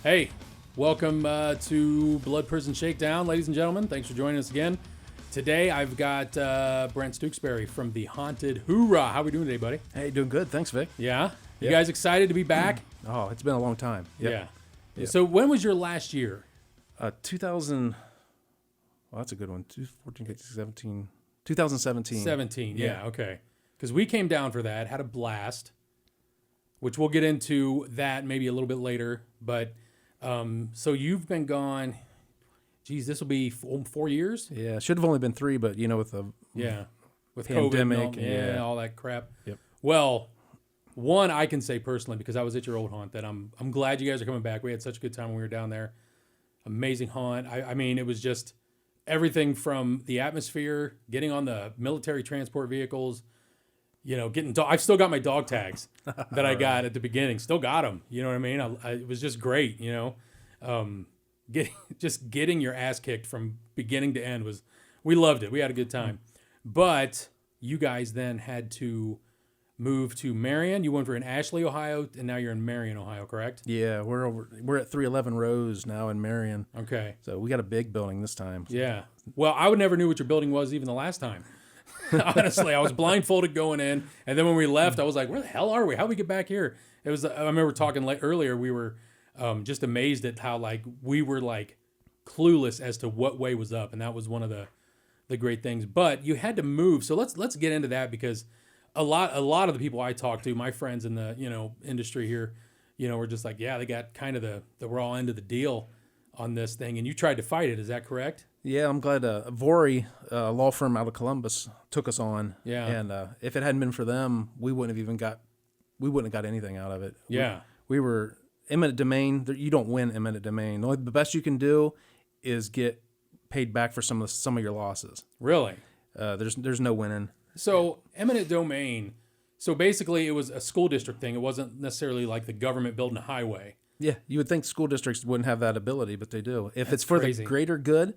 Hey, welcome to Blood Prison Shakedown, ladies and gentlemen. Thanks for joining us again. Today I've got Brent Stooksbury from the haunted Hoorah. How are we doing today, buddy? Hey, doing good. Thanks, Vic. Yeah? You guys excited to be back? Oh, it's been a long time. Yep. Yeah. So when was your last year? 2000. Well, that's a good one. 2014, 15, 17. 2017. 17, yeah, okay. Because we came down for that, had a blast, which we'll get into that maybe a little bit later. But so you've been gone, geez, this will be 4 years? Yeah, should have only been 3, but with the with pandemic COVID and all that crap. Yep. Well, one, I can say personally, because I was at your old haunt, that I'm glad you guys are coming back. We had such a good time when we were down there. Amazing haunt. I mean, it was just everything from the atmosphere, getting on the military transport vehicles, I've still got my dog tags that I got at the beginning. Still got them. You know what I mean? It was just great, getting your ass kicked from beginning to end we loved it. We had a good time. But you guys then had to move to Marion. You went for in Ashley, Ohio, and now you're in Marion, Ohio, correct? Yeah, we're at 311 Rose now in Marion. Okay. So we got a big building this time. Yeah. Well, I would never knew what your building was even the last time. Honestly, I was blindfolded going in, and then when we left, I was like, "Where the hell are we? How we get back here?" It was. I remember talking earlier. We were just amazed at how we were clueless as to what way was up, and that was one of the great things. But you had to move, so let's get into that because a lot of the people I talk to, my friends in the industry here, were just like, yeah, they got kind of the raw end of the deal on this thing, and you tried to fight it. Is that correct? Yeah, I'm glad Vori, a law firm out of Columbus, took us on. Yeah, and if it hadn't been for them, we wouldn't have got anything out of it. Yeah, we were eminent domain. You don't win eminent domain. The best you can do is get paid back for some of your losses. Really? There's no winning. So eminent domain. So basically, it was a school district thing. It wasn't necessarily like the government building a highway. Yeah, you would think school districts wouldn't have that ability, but they do. If it's for crazy. The greater good,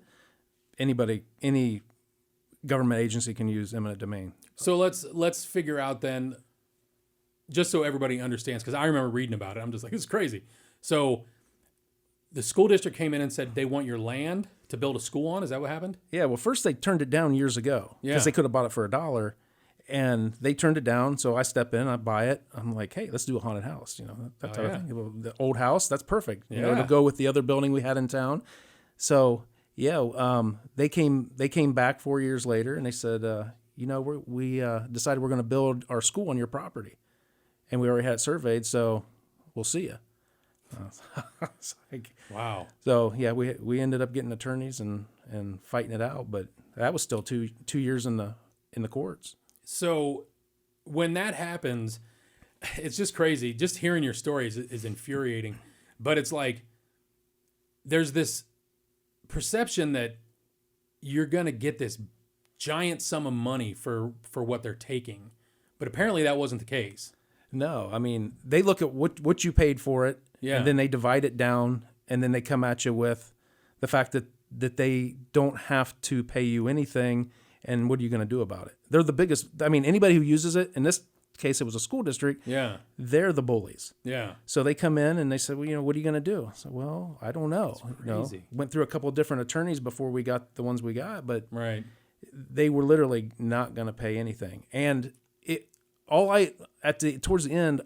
any government agency can use eminent domain. So let's figure out then, just so everybody understands, because I remember reading about it. I'm just like, it's crazy. So the school district came in and said they want your land to build a school on. Is that what happened? Yeah. Well, first they turned it down years ago because they could have bought it for $1, and they turned it down. So I step in, I buy it. I'm like, hey, let's do a haunted house. That type of thing. The old house, that's perfect. To go with the other building we had in town. So. Yeah, they came back 4 years later, and they said, we decided we're going to build our school on your property, and we already had it surveyed, so we'll see you. It's like, wow. So yeah, we ended up getting attorneys and fighting it out, but that was still two years in the courts. So when that happens, it's just crazy. Just hearing your stories is infuriating, but it's like there's this perception that you're going to get this giant sum of money for what they're taking. But apparently that wasn't the case. No, I mean, they look at what you paid for it, and then they divide it down, and then they come at you with the fact that they don't have to pay you anything, and what are you going to do about it? They're the biggest. I mean, anybody who uses it, in this case it was a school district, they're the bullies. Yeah. So they come in and they said, well, what are you going to do? I said, well, I don't know. That's crazy. Went through a couple of different attorneys before we got the ones we got, but right. They were literally not going to pay anything. And towards the end,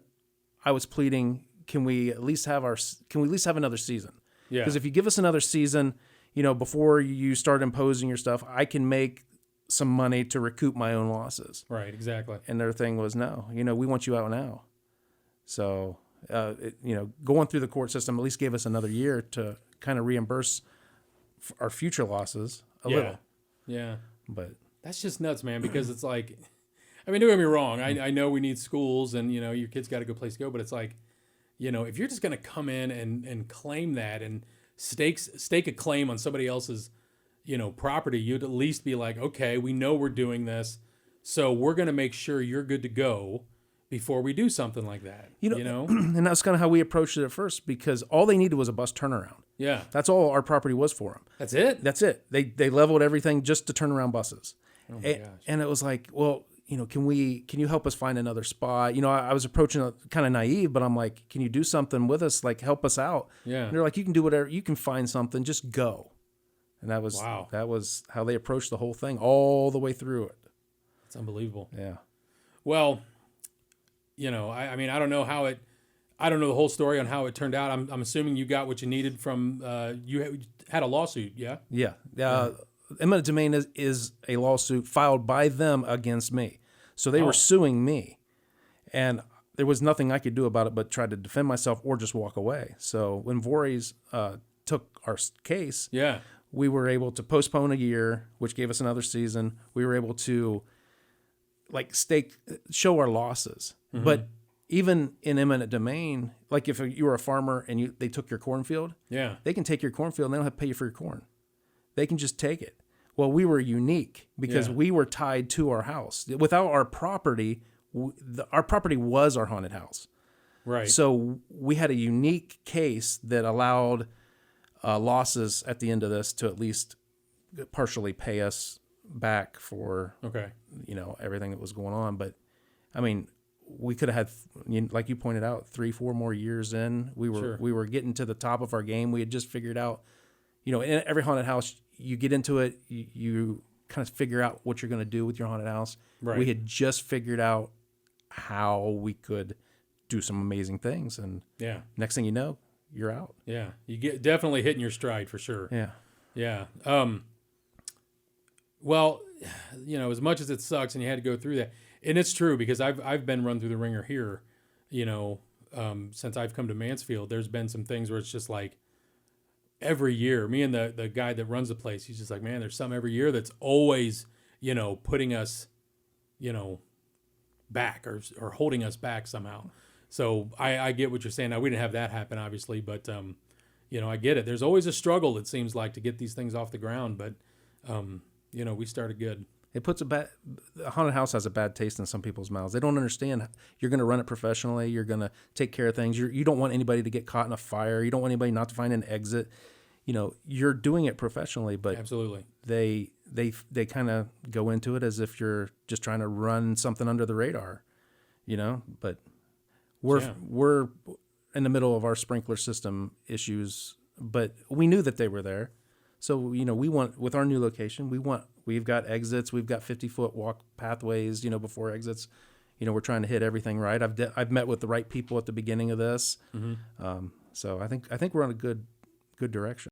I was pleading, can we at least have another season? Yeah. Because if you give us another season, before you start imposing your stuff, I can make some money to recoup my own losses. Right, exactly. And their thing was, no, we want you out now. So, going through the court system at least gave us another year to kind of reimburse our future losses a little. Yeah. But that's just nuts, man, because it's like, I mean, don't get me wrong. I know we need schools and, your kids got a good place to go, but it's like, if you're just going to come in and claim that and stake a claim on somebody else's property, you'd at least be like, okay, we know we're doing this, so we're going to make sure you're good to go before we do something like that. And that's kind of how we approached it at first, because all they needed was a bus turnaround. Yeah. That's all our property was for them. That's it? That's it. They leveled everything just to turn around buses. Oh my gosh. And it was like, well, can you help us find another spot? I was approaching it kind of naive, but I'm like, can you do something with us? Like, help us out. Yeah. And they're like, you can do whatever, you can find something, just go. And that was how they approached the whole thing all the way through it. It's unbelievable. Yeah. Well, I mean, I don't know the whole story on how it turned out. I'm assuming you got what you needed from, you had a lawsuit, yeah? Yeah. Eminent Domain is a lawsuit filed by them against me. So they were suing me. And there was nothing I could do about it but try to defend myself or just walk away. So when Voorhees took our case, we were able to postpone a year, which gave us another season. We were able to show our losses. Mm-hmm. But even in eminent domain, like if you were a farmer and they took your cornfield, they can take your cornfield and they don't have to pay you for your corn. They can just take it. Well, we were unique because we were tied to our house. Without our property, our property was our haunted house. Right. So we had a unique case that allowed losses at the end of this to at least partially pay us back for everything that was going on. But I mean, we could have had, like you pointed out, 3-4 more years in. We were getting to the top of our game. We had just figured out, in every haunted house, you get into it, you kind of figure out what you're going to do with your haunted house. Right. We had just figured out how we could do some amazing things, and next thing you know, you're out. Yeah, you get definitely hitting your stride for sure. Yeah. Well, as much as it sucks, and you had to go through that, and it's true because I've been run through the ringer here. Since I've come to Mansfield, there's been some things where it's just like every year, me and the guy that runs the place, he's just like, man, there's some every year that's always putting us back or holding us back somehow. So I get what you're saying. Now, we didn't have that happen, obviously, but, I get it. There's always a struggle, it seems like, to get these things off the ground. But, we started good. It puts a haunted house has a bad taste in some people's mouths. They don't understand you're going to run it professionally. You're going to take care of things. You don't want anybody to get caught in a fire. You don't want anybody not to find an exit. You're doing it professionally, but absolutely they kind of go into it as if you're just trying to run something under the radar, but we're in the middle of our sprinkler system issues, but we knew that they were there. So, we want, with our new location, we've got exits, we've got 50-foot walk pathways, before exits. We're trying to hit everything right. I've met with the right people at the beginning of this. Mm-hmm. So I think we're on a good direction.